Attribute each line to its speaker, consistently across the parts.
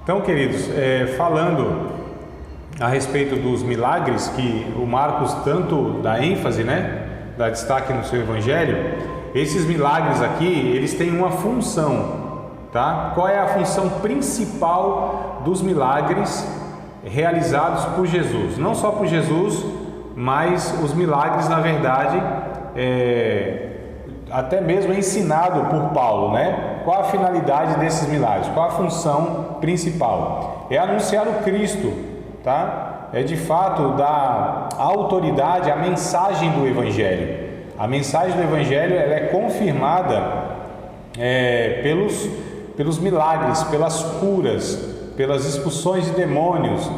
Speaker 1: Então, queridos, falando a respeito dos milagres que o Marcos tanto dá ênfase, dá destaque no seu evangelho, esses milagres aqui, eles têm uma função, tá? Qual é a função principal dos milagres realizados por Jesus? Não só por Jesus, mas os milagres, na verdade, até mesmo ensinado por Paulo, Qual a finalidade desses milagres? Qual a função principal? É anunciar o Cristo, tá? É de fato dar autoridade à mensagem do Evangelho. A mensagem do Evangelho ela é confirmada pelos milagres, pelas curas, pelas expulsões de demônios,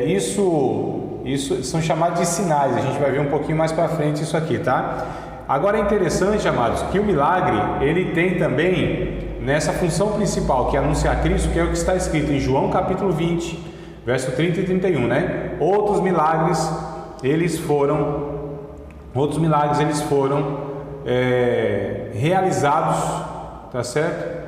Speaker 1: Isso são chamados de sinais. A gente vai ver um pouquinho mais para frente isso aqui, tá? Agora é interessante, amados, que o milagre ele tem também nessa função principal, que é anunciar Cristo, que é o que está escrito em João capítulo 20, verso 30 e 31, Outros milagres eles foram realizados, tá certo?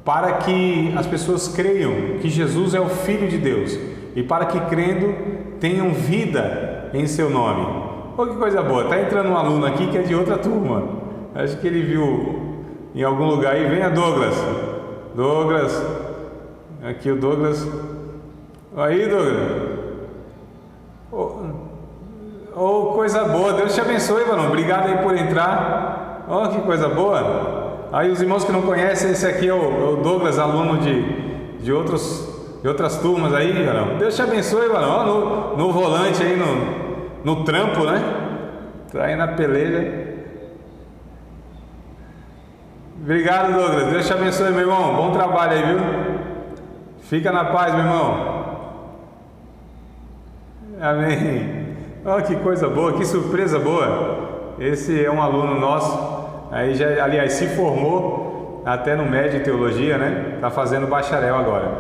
Speaker 1: Para que as pessoas creiam que Jesus é o Filho de Deus e para que crendo tenham vida em seu nome. Olha que coisa boa, tá entrando um aluno aqui que é de outra turma, acho que ele viu em algum lugar aí. Venha Douglas, aqui o Douglas, aí Douglas, coisa boa, Deus te abençoe, mano, obrigado aí por entrar, que coisa boa. Aí os irmãos que não conhecem, esse aqui é o Douglas, aluno de outras turmas aí, mano. Deus te abençoe, mano, no volante aí, no trampo, tá aí na peleja. Obrigado, Douglas, Deus te abençoe, meu irmão, bom trabalho aí, viu? Fica na paz, meu irmão. Amém. Que coisa boa, que surpresa boa. Esse é um aluno nosso, aí já, aliás, se formou até no médio em teologia, tá fazendo bacharel agora.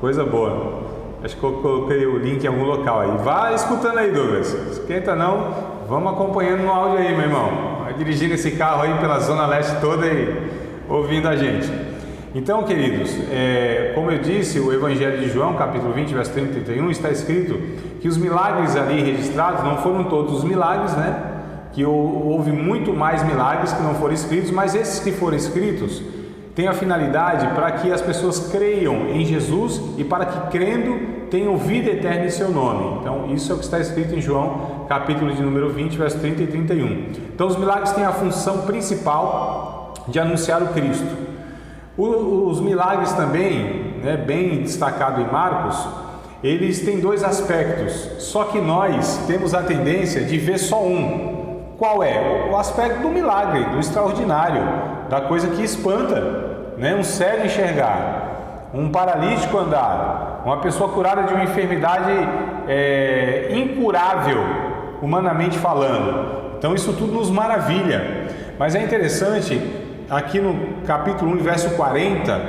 Speaker 1: Coisa boa. Acho que eu coloquei o link em algum local aí. Vá escutando aí, Douglas. Esquenta não. Vamos acompanhando no áudio aí, meu irmão. Vai dirigindo esse carro aí pela Zona Leste toda e ouvindo a gente. Então, queridos, como eu disse, o Evangelho de João, capítulo 20, verso 30 e 31, está escrito que os milagres ali registrados não foram todos os milagres, que houve muito mais milagres que não foram escritos, mas esses que foram escritos têm a finalidade para que as pessoas creiam em Jesus e para que crendo tenham vida eterna em seu nome. Então isso é o que está escrito em João capítulo de número 20, verso 30 e 31. Então os milagres têm a função principal de anunciar o Cristo. Os milagres também, bem destacado em Marcos, eles têm dois aspectos, só que nós temos a tendência de ver só um. Qual é? O aspecto do milagre, do extraordinário, da coisa que espanta, um cego enxergar, um paralítico andar, uma pessoa curada de uma enfermidade incurável, humanamente falando. Então isso tudo nos maravilha. Mas é interessante, aqui no capítulo 1, verso 40,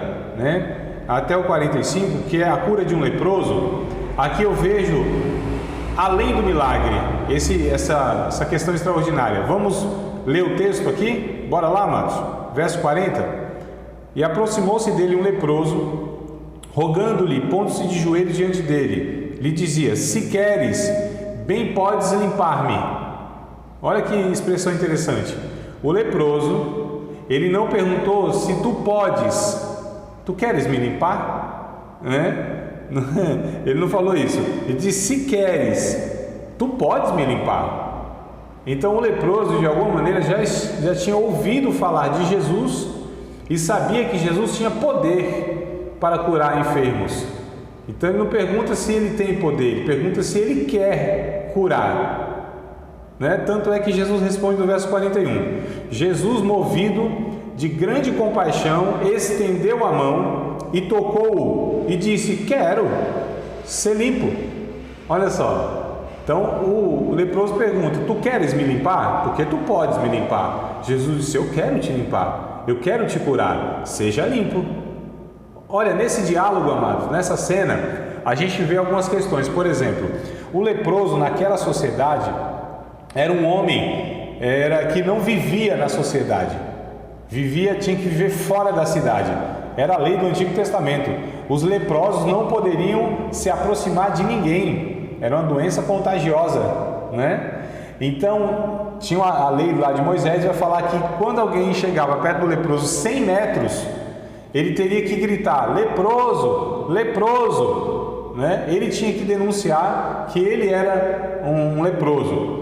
Speaker 1: até o 45, que é a cura de um leproso, aqui eu vejo além do milagre, essa questão extraordinária. Vamos ler o texto aqui? Bora lá, amados? Verso 40. E aproximou-se dele um leproso, rogando-lhe, pondo-se de joelhos diante dele, lhe dizia: se queres, bem podes limpar-me. Olha que expressão interessante. O leproso, ele não perguntou se tu podes, tu queres me limpar? Ele não falou isso. Ele disse: se queres, tu podes me limpar. Então o leproso, de alguma maneira, já tinha ouvido falar de Jesus e sabia que Jesus tinha poder para curar enfermos. Então ele não pergunta se ele tem poder, ele pergunta se ele quer curar. Tanto é que Jesus responde no verso 41. Jesus, movido de grande compaixão, estendeu a mão e tocou-o e disse: quero ser limpo. Olha só, então o leproso pergunta: tu queres me limpar? Porque tu podes me limpar. Jesus disse: eu quero te limpar, eu quero te curar, seja limpo. Olha, nesse diálogo, amados, nessa cena, a gente vê algumas questões. Por exemplo, o leproso naquela sociedade era um homem que não vivia na sociedade, tinha que viver fora da cidade. Era a lei do Antigo Testamento. Os leprosos não poderiam se aproximar de ninguém. Era uma doença contagiosa, né? Então, tinha a lei lá de Moisés, vai falar que quando alguém chegava perto do leproso 100 metros, ele teria que gritar: leproso, leproso, né? Ele tinha que denunciar que ele era um leproso.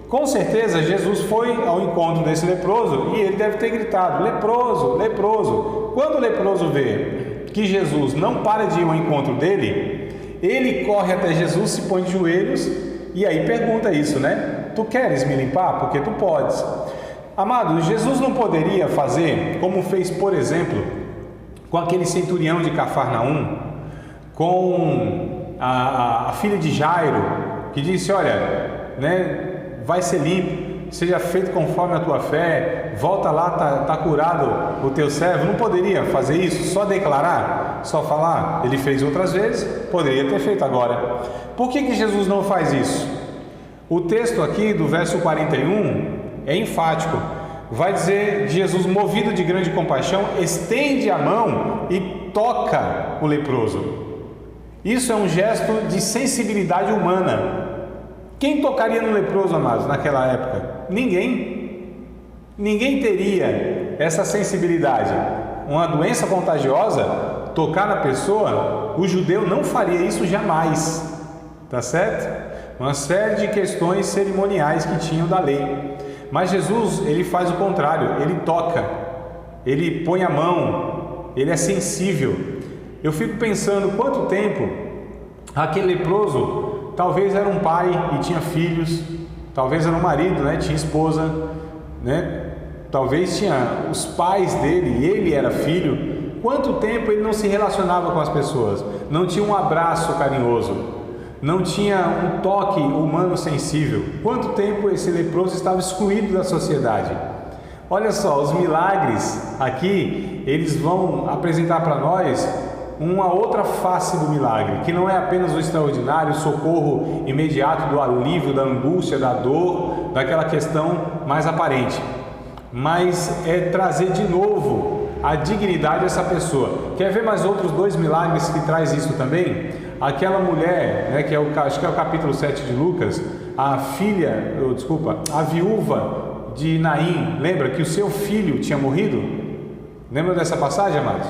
Speaker 1: Com certeza Jesus foi ao encontro desse leproso e ele deve ter gritado: leproso, leproso. Quando o leproso vê que Jesus não para de ir ao encontro dele, ele corre até Jesus, se põe de joelhos e aí pergunta isso, né? Tu queres me limpar? Porque tu podes. Amado, Jesus não poderia fazer como fez, por exemplo, com aquele centurião de Cafarnaum, com a filha de Jairo, que disse: olha, né, vai ser limpo, seja feito conforme a tua fé, volta lá, tá curado o teu servo. Não poderia fazer isso, só declarar, só falar? Ele fez outras vezes, poderia ter feito agora. Por que Jesus não faz isso? O texto aqui do verso 41 é enfático, vai dizer: Jesus, movido de grande compaixão, estende a mão e toca o leproso. Isso é um gesto de sensibilidade humana. Quem tocaria no leproso, amados, naquela época? Ninguém. Ninguém teria essa sensibilidade. Uma doença contagiosa, tocar na pessoa, o judeu não faria isso jamais. Tá certo? Uma série de questões cerimoniais que tinham da lei. Mas Jesus, ele faz o contrário, ele toca, ele põe a mão, ele é sensível. Eu fico pensando quanto tempo aquele leproso talvez era um pai e tinha filhos, talvez era um marido, né? Tinha esposa, né? Talvez tinha os pais dele e ele era filho. Quanto tempo ele não se relacionava com as pessoas, não tinha um abraço carinhoso, não tinha um toque humano sensível. Quanto tempo esse leproso estava excluído da sociedade? Olha só, os milagres aqui, eles vão apresentar para nós uma outra face do milagre, que não é apenas o extraordinário, o socorro imediato do alívio, da angústia, da dor, daquela questão mais aparente, mas é trazer de novo a dignidade dessa pessoa. Quer ver mais outros dois milagres que traz isso também? Aquela mulher, né, acho que é o capítulo 7 de Lucas, a viúva de Naim, lembra que o seu filho tinha morrido? Lembra dessa passagem, amados?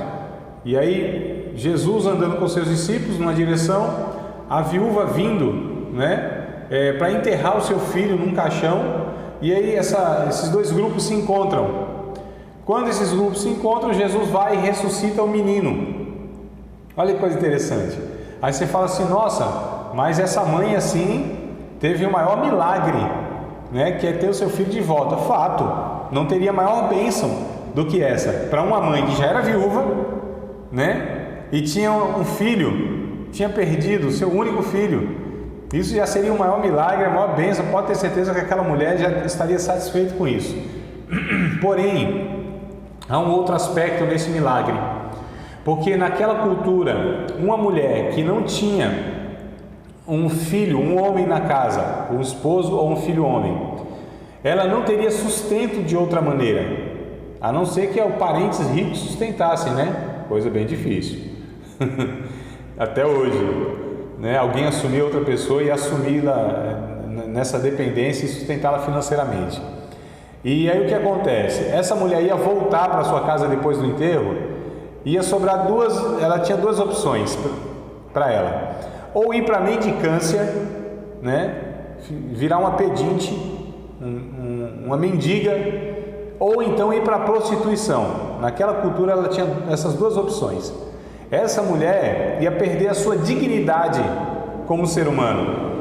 Speaker 1: E aí Jesus andando com seus discípulos numa direção, a viúva vindo, né, para enterrar o seu filho num caixão, e aí esses dois grupos se encontram. Quando esses grupos se encontram, Jesus vai e ressuscita o menino. Olha que coisa interessante. Aí você fala assim: nossa, mas essa mãe assim teve o maior milagre, né, que é ter o seu filho de volta. Fato, não teria maior bênção do que essa para uma mãe que já era viúva, né, e tinha um filho, tinha perdido o seu único filho. Isso já seria o maior milagre, a maior bênção. Pode ter certeza que aquela mulher já estaria satisfeita com isso. Porém, há um outro aspecto nesse milagre, porque naquela cultura, uma mulher que não tinha um filho, um homem na casa, um esposo ou um filho homem, ela não teria sustento de outra maneira, a não ser que os parentes ricos sustentassem, né? Coisa bem difícil. Até hoje, né? Alguém assumir outra pessoa e assumi-la nessa dependência e sustentá-la financeiramente. E aí o que acontece? Essa mulher ia voltar para sua casa depois do enterro, ia sobrar ela tinha duas opções para ela: ou ir para a mendicância, né? Virar uma pedinte, uma mendiga, ou então ir para a prostituição. Naquela cultura ela tinha essas duas opções. Essa mulher ia perder a sua dignidade como ser humano,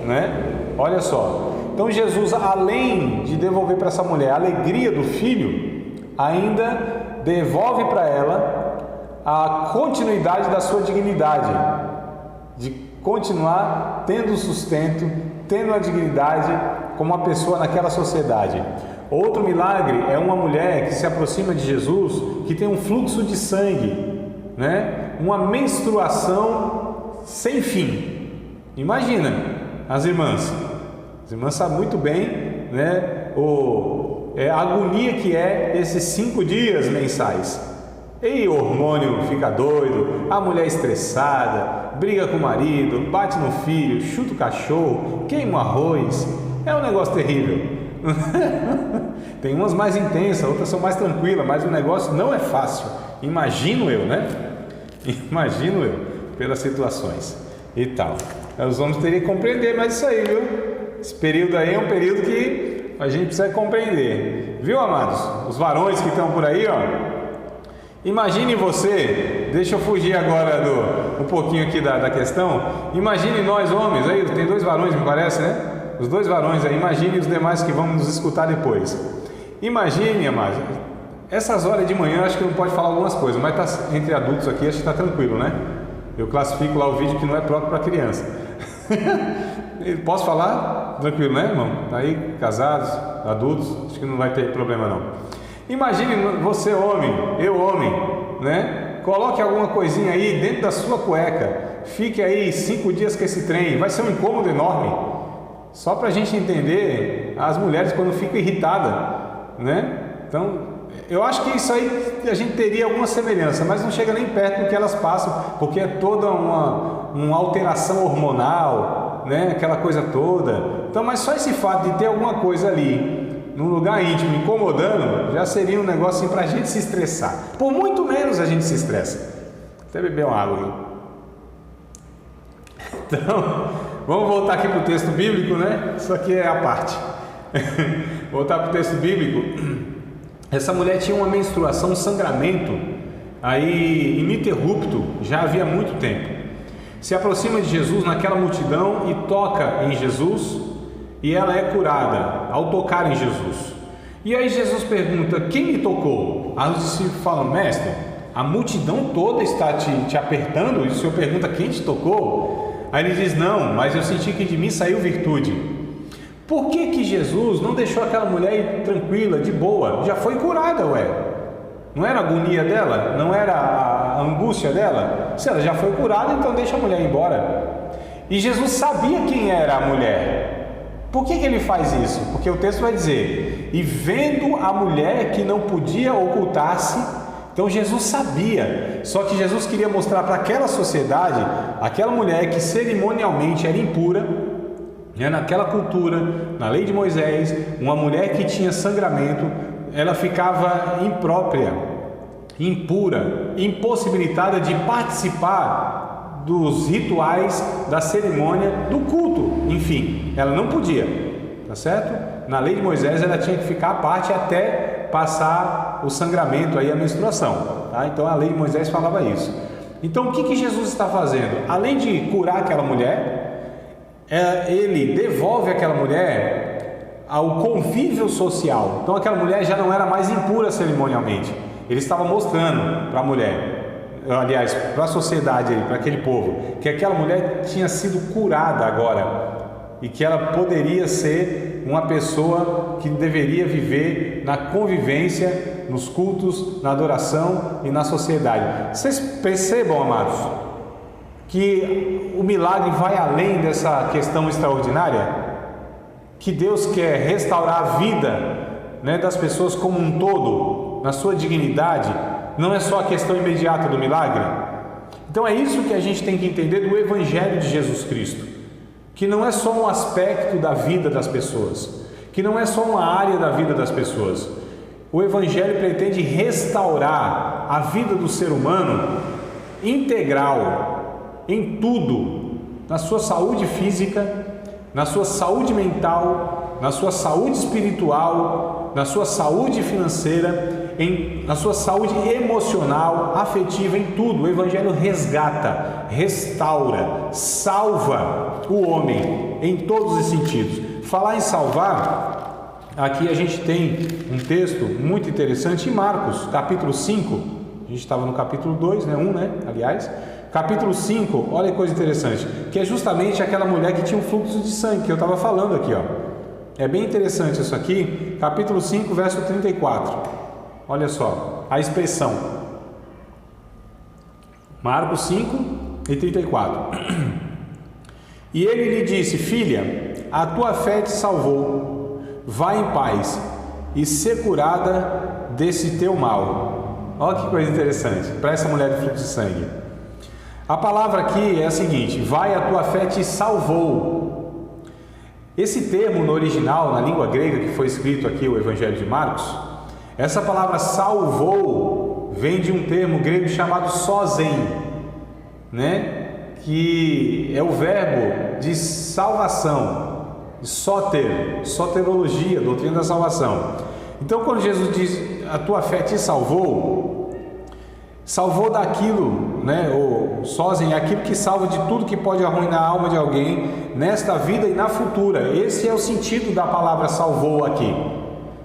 Speaker 1: né? Olha só. Então Jesus, além de devolver para essa mulher a alegria do filho, ainda devolve para ela a continuidade da sua dignidade, de continuar tendo sustento, tendo a dignidade como uma pessoa naquela sociedade. Outro milagre é uma mulher que se aproxima de Jesus, que tem um fluxo de sangue, né? Uma menstruação sem fim. Imagina, as irmãs sabem muito bem, né, a agonia que é esses 5 dias mensais, E o hormônio fica doido, a mulher estressada, briga com o marido, bate no filho, chuta o cachorro, queima o arroz. É um negócio terrível. Tem umas mais intensas, outras são mais tranquilas, mas o negócio não é fácil. Imagino eu, né? Imagino eu, pelas situações e tal. Os homens teriam que compreender mais isso aí, viu? Esse período aí é um período que a gente precisa compreender. Viu, amados? Os varões que estão por aí, ó. Imagine você, deixa eu fugir agora um pouquinho aqui da questão. Imagine nós homens, aí tem 2 varões, me parece, né? Os 2 varões aí, imagine os demais que vão nos escutar depois. Imagine, amados, essas horas de manhã, acho que não pode falar algumas coisas, mas tá entre adultos aqui, acho que está tranquilo, né? Eu classifico lá o vídeo que não é próprio para criança. Posso falar? Tranquilo, né, irmão? Tá aí, casados, adultos, acho que não vai ter problema não. Imagine você homem, eu homem, né? Coloque alguma coisinha aí dentro da sua cueca. Fique aí 5 dias com esse trem. Vai ser um incômodo enorme. Só para a gente entender as mulheres quando ficam irritadas, né? Então, eu acho que isso aí a gente teria alguma semelhança, mas não chega nem perto do que elas passam, porque é toda uma alteração hormonal, né? Aquela coisa toda. Então, mas só esse fato de ter alguma coisa ali num lugar íntimo, incomodando, já seria um negócio assim para a gente se estressar. Por muito menos a gente se estressa. Até beber uma água aí. Então, vamos voltar aqui para o texto bíblico, né? Isso aqui é a parte. Voltar para o texto bíblico. Essa mulher tinha uma menstruação, um sangramento, aí ininterrupto, já havia muito tempo. Se aproxima de Jesus naquela multidão e toca em Jesus, e ela é curada ao tocar em Jesus. E aí Jesus pergunta: quem me tocou? Aí os discípulos falam: mestre, a multidão toda está te apertando, e o Senhor pergunta: quem te tocou? Aí ele diz: não, mas eu senti que de mim saiu virtude. Por que Jesus não deixou aquela mulher ir tranquila, de boa? Já foi curada, ué. Não era a agonia dela? Não era a angústia dela? Se ela já foi curada, então deixa a mulher ir embora. E Jesus sabia quem era a mulher. Por que ele faz isso? Porque o texto vai dizer: e vendo a mulher que não podia ocultar-se, então Jesus sabia, só que Jesus queria mostrar para aquela sociedade, aquela mulher que cerimonialmente era impura, né? Naquela cultura, na lei de Moisés, uma mulher que tinha sangramento, ela ficava imprópria, impura, impossibilitada de participar dos rituais, da cerimônia, do culto, enfim, ela não podia, tá certo? Na lei de Moisés ela tinha que ficar à parte até passar o sangramento, aí a menstruação, tá? Então a lei de Moisés falava isso. Então o que Jesus está fazendo? Além de curar aquela mulher, ele devolve aquela mulher ao convívio social. Então aquela mulher já não era mais impura cerimonialmente, ele estava mostrando para a mulher, aliás, para a sociedade, para aquele povo, que aquela mulher tinha sido curada agora e que ela poderia ser uma pessoa que deveria viver na convivência, nos cultos, na adoração e na sociedade. Vocês percebam, amados, que o milagre vai além dessa questão extraordinária, que Deus quer restaurar a vida, né, das pessoas como um todo, na sua dignidade. Não é só a questão imediata do milagre. Então é isso que a gente tem que entender do Evangelho de Jesus Cristo, que não é só um aspecto da vida das pessoas, que não é só uma área da vida das pessoas. O Evangelho pretende restaurar a vida do ser humano integral, em tudo, na sua saúde física, na sua saúde mental, na sua saúde espiritual, na sua saúde financeira, na sua saúde emocional, afetiva, em tudo. O Evangelho resgata, restaura, salva o homem em todos os sentidos. Falar em salvar, aqui a gente tem um texto muito interessante em Marcos, capítulo 5. A gente estava no capítulo 2, né? 1, né? Aliás, capítulo 5, olha que coisa interessante, que é justamente aquela mulher que tinha um fluxo de sangue, que eu estava falando aqui, ó. É bem interessante isso aqui, capítulo 5, verso 34. Olha só, a expressão, Marcos 5 e 34. E ele lhe disse: filha, a tua fé te salvou, vai em paz e ser curada desse teu mal. Olha que coisa interessante para essa mulher do fluxo de sangue. A palavra aqui é a seguinte: vai, a tua fé te salvou. Esse termo no original, na língua grega, que foi escrito aqui o Evangelho de Marcos, essa palavra salvou vem de um termo grego chamado sozen, né? Que é o verbo de salvação, soterologia, doutrina da salvação. Então, quando Jesus diz a tua fé te salvou, salvou daquilo, né? O sozen é aquilo que salva de tudo que pode arruinar a alma de alguém nesta vida e na futura. Esse é o sentido da palavra salvou aqui.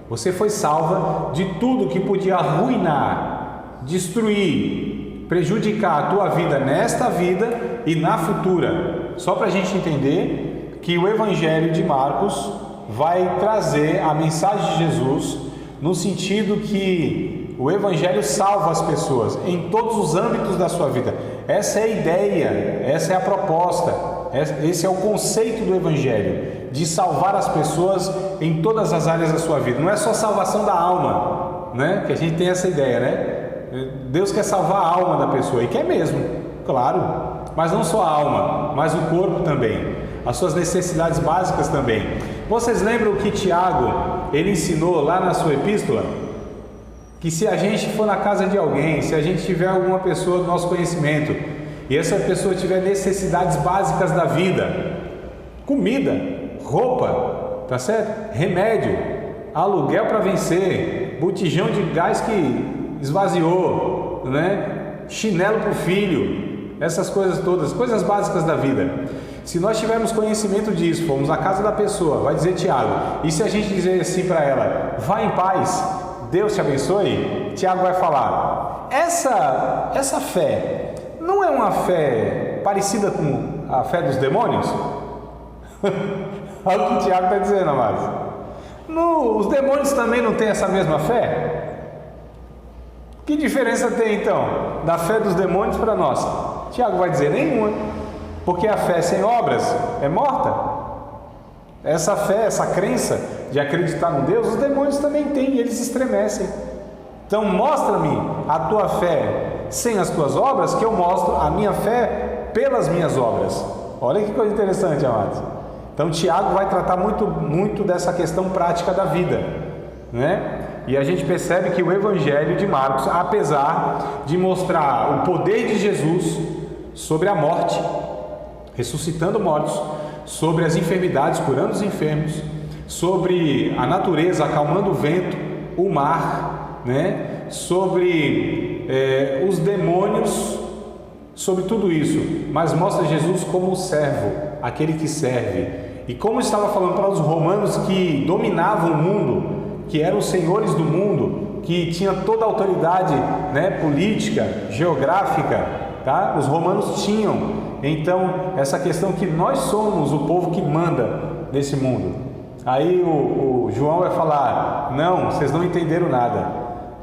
Speaker 1: Você foi salva de tudo que podia arruinar, destruir, prejudicar a tua vida nesta vida e na futura. Só para a gente entender que o Evangelho de Marcos vai trazer a mensagem de Jesus no sentido que o Evangelho salva as pessoas em todos os âmbitos da sua vida. Essa é a ideia, essa é a proposta, esse é o conceito do Evangelho, de salvar as pessoas em todas as áreas da sua vida. Não é só salvação da alma, né? Que a gente tem essa ideia, né? Deus quer salvar a alma da pessoa, e quer mesmo, claro, mas não só a alma, mas o corpo também, as suas necessidades básicas também. Vocês lembram que Tiago, ele ensinou lá na sua epístola? Que se a gente for na casa de alguém, se a gente tiver alguma pessoa do nosso conhecimento, e essa pessoa tiver necessidades básicas da vida, comida, roupa, tá certo? Remédio, aluguel para vencer, botijão de gás que esvaziou, né? Chinelo para o filho, essas coisas todas, coisas básicas da vida. Se nós tivermos conhecimento disso, formos à casa da pessoa, vai dizer Tiago, e se a gente dizer assim para ela, vá em paz, Deus te abençoe, Tiago vai falar, essa fé não é uma fé parecida com a fé dos demônios? Olha o que Tiago está dizendo, amados. Os demônios também não têm essa mesma fé? Que diferença tem então da fé dos demônios para nós? Tiago vai dizer nenhuma, porque a fé sem obras é morta. Essa fé, essa crença de acreditar no Deus, os demônios também têm e eles estremecem. Então mostra-me a tua fé sem as tuas obras, que eu mostro a minha fé pelas minhas obras. Olha que coisa interessante, amados. Então Tiago vai tratar muito dessa questão prática da vida, né? E a gente percebe que o Evangelho de Marcos, apesar de mostrar o poder de Jesus sobre a morte, ressuscitando mortos, sobre as enfermidades, curando os enfermos, sobre a natureza, acalmando o vento, o mar, né? Sobre os demônios, sobre tudo isso, mas mostra Jesus como o servo, aquele que serve. E como estava falando para os romanos que dominavam o mundo, que eram os senhores do mundo, que tinha toda a autoridade, né, política, geográfica, tá? Os romanos tinham. Então, essa questão que nós somos o povo que manda nesse mundo. Aí o João vai falar, não, vocês não entenderam nada.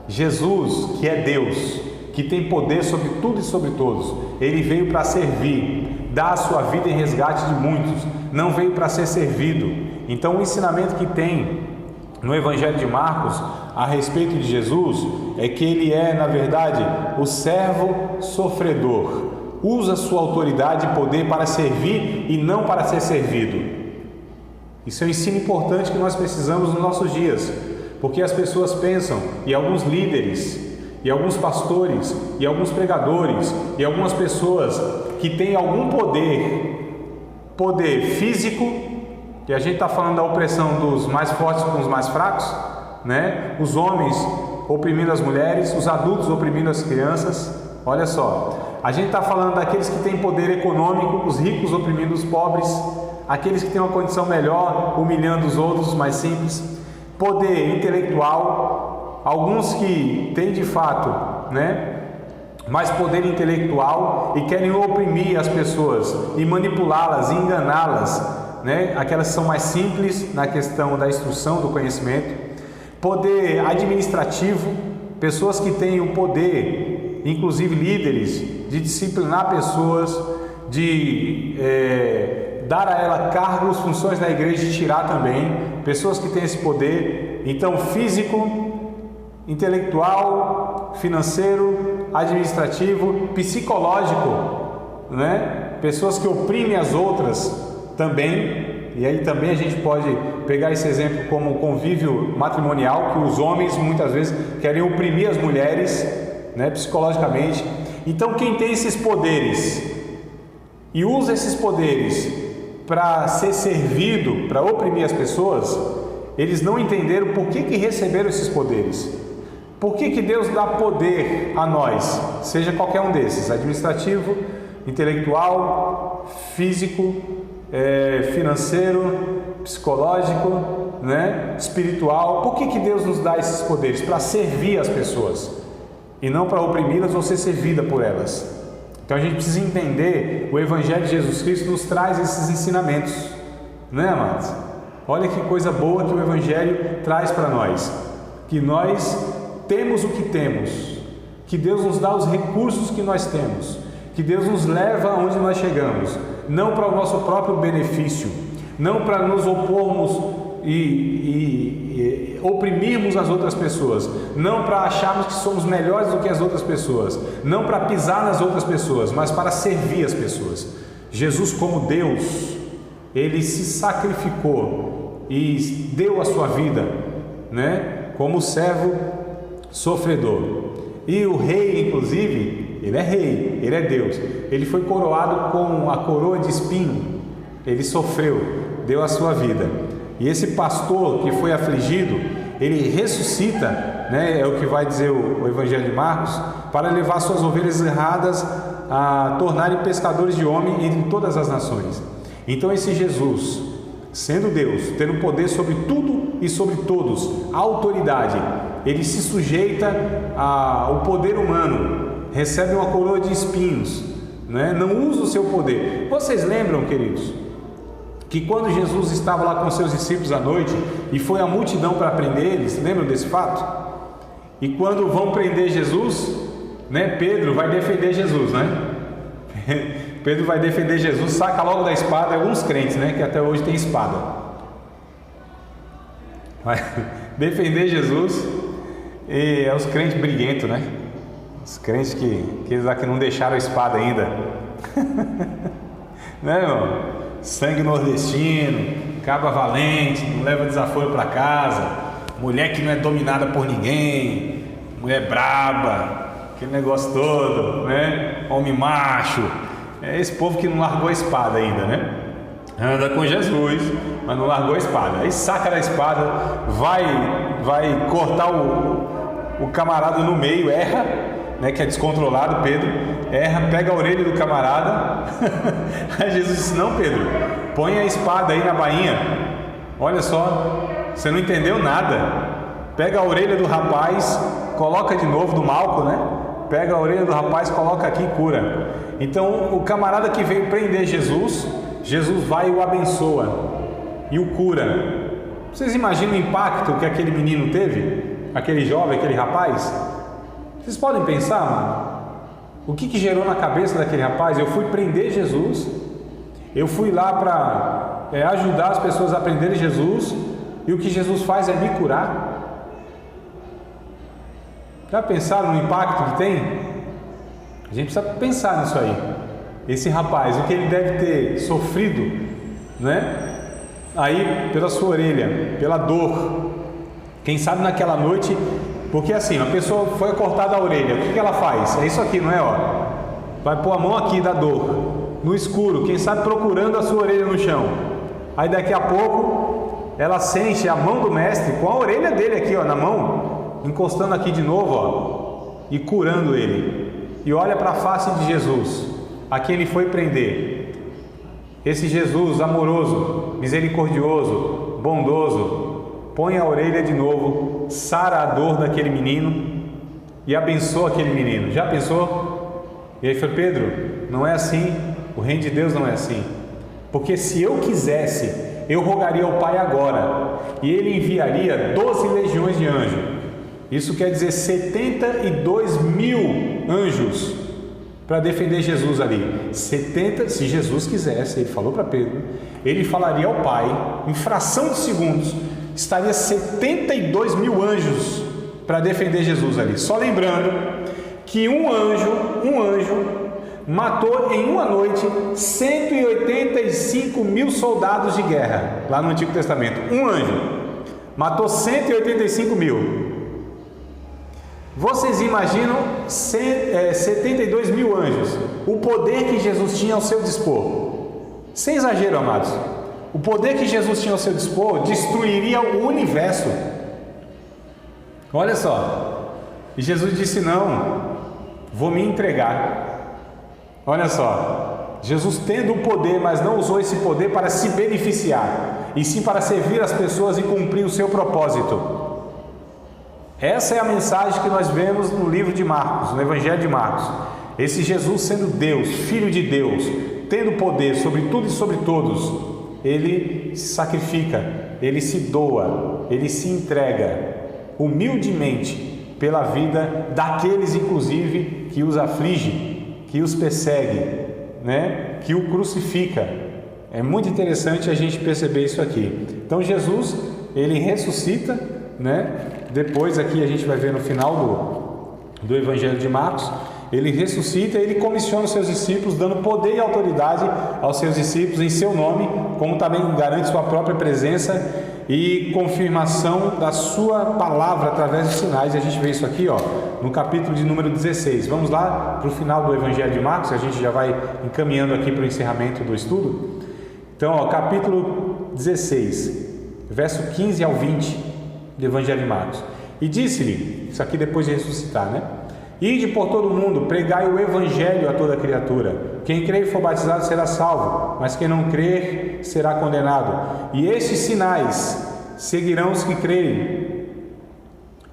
Speaker 1: Jesus, que é Deus, que tem poder sobre tudo e sobre todos, ele veio para servir, dar a sua vida em resgate de muitos, não veio para ser servido. Então o ensinamento que tem no Evangelho de Marcos a respeito de Jesus é que ele é, na verdade, o servo sofredor, usa sua autoridade e poder para servir e não para ser servido. Isso é um ensino importante que nós precisamos nos nossos dias, porque as pessoas pensam, e alguns líderes, e alguns pastores, e alguns pregadores, e algumas pessoas que têm algum poder físico, e a gente está falando da opressão dos mais fortes com os mais fracos, né? Os homens oprimindo as mulheres, os adultos oprimindo as crianças. Olha só, a gente está falando daqueles que têm poder econômico, os ricos oprimindo os pobres, aqueles que têm uma condição melhor humilhando os outros mais simples, poder intelectual, alguns que têm de fato, né, mais poder intelectual e querem oprimir as pessoas e manipulá-las e enganá-las, né? Aquelas que são mais simples na questão da instrução, do conhecimento, poder administrativo, pessoas que têm o poder, inclusive líderes, de disciplinar pessoas, de dar a ela cargos, funções na igreja e tirar também, pessoas que têm esse poder, então físico, intelectual, financeiro, administrativo, psicológico, né? Pessoas que oprimem as outras também, e aí também a gente pode pegar esse exemplo como o convívio matrimonial, que os homens muitas vezes querem oprimir as mulheres, né, psicologicamente. Então quem tem esses poderes e usa esses poderes para ser servido, para oprimir as pessoas, eles não entenderam por que receberam esses poderes. Por que Deus dá poder a nós, seja qualquer um desses, administrativo, intelectual, físico, financeiro, psicológico, né, espiritual? Por que Deus nos dá esses poderes? Para servir as pessoas e não para oprimi-las ou ser servida por elas. Então a gente precisa entender, o Evangelho de Jesus Cristo nos traz esses ensinamentos, né, amados? Olha que coisa boa que o Evangelho traz para nós, que nós temos o que temos, que Deus nos dá os recursos que nós temos, que Deus nos leva aonde nós chegamos, não para o nosso próprio benefício, não para nos opormos e oprimirmos as outras pessoas, não para acharmos que somos melhores do que as outras pessoas, não para pisar nas outras pessoas, mas para servir as pessoas. Jesus, como Deus, ele se sacrificou e deu a sua vida, né, como servo sofredor. E o rei, inclusive, ele é rei, ele é Deus, ele foi coroado com a coroa de espinho, ele sofreu, deu a sua vida. E esse pastor que foi afligido, ele ressuscita, né, é o que vai dizer o Evangelho de Marcos, para levar suas ovelhas erradas a tornarem pescadores de homem entre todas as nações. Então esse Jesus, sendo Deus, tendo poder sobre tudo e sobre todos, a autoridade, ele se sujeita ao poder humano, recebe uma coroa de espinhos, né? Não usa o seu poder. Vocês lembram, queridos, que quando Jesus estava lá com seus discípulos à noite e foi a multidão para prender eles, lembram desse fato? E quando vão prender Jesus, né, Pedro vai defender Jesus, né? Pedro vai defender Jesus, saca logo da espada. Alguns crentes, né, que até hoje tem espada, vai defender Jesus. E é os crentes briguentos, né? Os crentes que lá que não deixaram a espada ainda. Né, irmão? Sangue nordestino, cabra valente, não leva desaforo para casa, mulher que não é dominada por ninguém, mulher braba, aquele negócio todo, né? Homem macho. É esse povo que não largou a espada ainda, né? Anda com Jesus, mas não largou a espada. Aí saca da espada, vai cortar o camarada no meio, erra, né, que é descontrolado, Pedro, erra, pega a orelha do camarada. Aí Jesus disse: não, Pedro, põe a espada aí na bainha. Olha só, você não entendeu nada. Pega a orelha do rapaz, coloca de novo, do Malco, né? Pega a orelha do rapaz, coloca aqui e cura. Então o camarada que veio prender Jesus, Jesus vai e o abençoa e o cura. Vocês imaginam o impacto que aquele menino teve? Aquele jovem, aquele rapaz? Vocês podem pensar, mano? O que gerou na cabeça daquele rapaz? Eu fui prender Jesus, eu fui lá para ajudar as pessoas a aprenderem Jesus, e o que Jesus faz é me curar. Já pensaram no impacto que tem? A gente precisa pensar nisso aí. Esse rapaz, o que ele deve ter sofrido, né? Aí pela sua orelha, pela dor. Quem sabe naquela noite, porque assim, a pessoa foi cortada a orelha, o que ela faz? É isso aqui, não é? Ó, vai pôr a mão aqui da dor, no escuro, quem sabe procurando a sua orelha no chão. Aí daqui a pouco ela sente a mão do mestre com a orelha dele aqui, ó, na mão, encostando aqui de novo, ó, e curando ele. E olha para a face de Jesus, a quem ele foi prender. Esse Jesus amoroso, misericordioso, bondoso, põe a orelha de novo, sara a dor daquele menino e abençoa aquele menino. Já pensou? E aí foi: Pedro, não é assim, o reino de Deus não é assim. Porque se eu quisesse, eu rogaria ao Pai agora, e ele enviaria 12 legiões de anjos. Isso quer dizer 72 mil anjos para defender Jesus ali. 70, se Jesus quisesse, ele falou para Pedro, ele falaria ao Pai, em fração de segundos, estaria 72 mil anjos para defender Jesus ali. Só lembrando que um anjo matou em uma noite 185 mil soldados de guerra, lá no Antigo Testamento. Um anjo matou 185 mil. Vocês imaginam 72 mil anjos, o poder que Jesus tinha ao seu dispor? Sem exagero, amados. O poder que Jesus tinha ao seu dispor destruiria o universo. Olha só. E Jesus disse: não, vou me entregar. Olha só. Jesus tendo o poder, mas não usou esse poder para se beneficiar, e sim para servir as pessoas e cumprir o seu propósito. Essa é a mensagem que nós vemos no livro de Marcos, no Evangelho de Marcos. Esse Jesus sendo Deus, Filho de Deus, tendo poder sobre tudo e sobre todos, ele se sacrifica, ele se doa, ele se entrega humildemente pela vida daqueles, inclusive, que os aflige, que os persegue, né? Que o crucifica. É muito interessante a gente perceber isso aqui. Então Jesus, ele ressuscita, né? Depois aqui a gente vai ver no final do Evangelho de Marcos, ele ressuscita e ele comissiona os seus discípulos, dando poder e autoridade aos seus discípulos em seu nome, como também garante sua própria presença e confirmação da sua palavra através dos sinais. E a gente vê isso aqui, ó, no capítulo de número 16. Vamos lá para o final do Evangelho de Marcos, a gente já vai encaminhando aqui para o encerramento do estudo. Então, ó, capítulo 16, verso 15 ao 20 do Evangelho de Marcos. E disse-lhe, isso aqui depois de ressuscitar, né? Ide por todo o mundo, pregai o Evangelho a toda criatura. Quem crer e for batizado será salvo, mas quem não crer será condenado. E estes sinais seguirão os que crerem.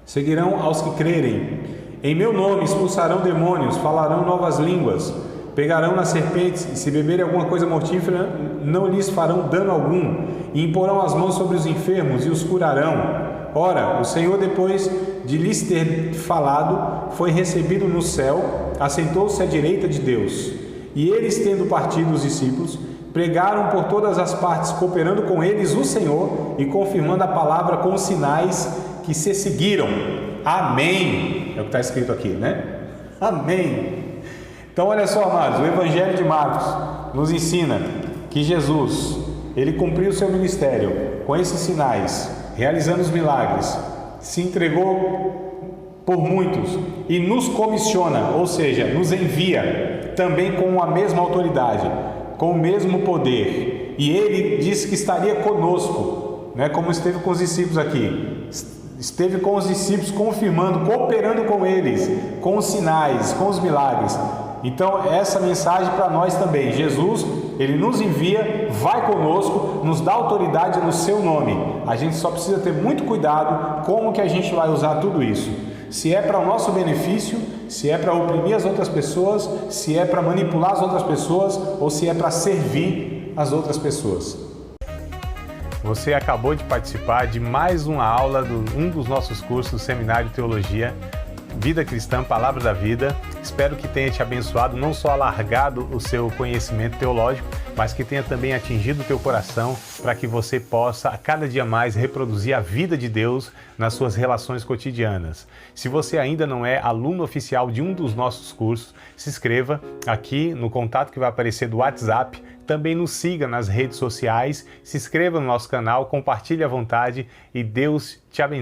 Speaker 1: Seguirão aos que crerem. Em meu nome expulsarão demônios, falarão novas línguas, pegarão nas serpentes, e se beberem alguma coisa mortífera, não lhes farão dano algum, e imporão as mãos sobre os enfermos e os curarão. Ora, o Senhor, depois de lhes ter falado, foi recebido no céu, assentou-se à direita de Deus. E eles, tendo partido os discípulos, pregaram por todas as partes, cooperando com eles o Senhor e confirmando a palavra com os sinais que se seguiram. Amém. É o que está escrito aqui, né? Amém. Então, olha só, amados, o Evangelho de Marcos nos ensina que Jesus, ele cumpriu o seu ministério com esses sinais, realizando os milagres, se entregou por muitos e nos comissiona, ou seja, nos envia também com a mesma autoridade, com o mesmo poder. E ele disse que estaria conosco, né, como esteve com os discípulos aqui. Esteve com os discípulos confirmando, cooperando com eles, com os sinais, com os milagres. Então, essa mensagem para nós também. Jesus, ele nos envia, vai conosco, nos dá autoridade no seu nome. A gente só precisa ter muito cuidado como que a gente vai usar tudo isso. Se é para o nosso benefício, se é para oprimir as outras pessoas, se é para manipular as outras pessoas ou se é para servir as outras pessoas. Você acabou de participar de mais uma aula de um dos nossos cursos do Seminário de Teologia, Vida Cristã, Palavra da Vida. Espero que tenha te abençoado, não só alargado o seu conhecimento teológico, mas que tenha também atingido o teu coração para que você possa a cada dia mais reproduzir a vida de Deus nas suas relações cotidianas. Se você ainda não é aluno oficial de um dos nossos cursos, se inscreva aqui no contato que vai aparecer do WhatsApp. Também nos siga nas redes sociais, se inscreva no nosso canal, compartilhe à vontade e Deus te abençoe.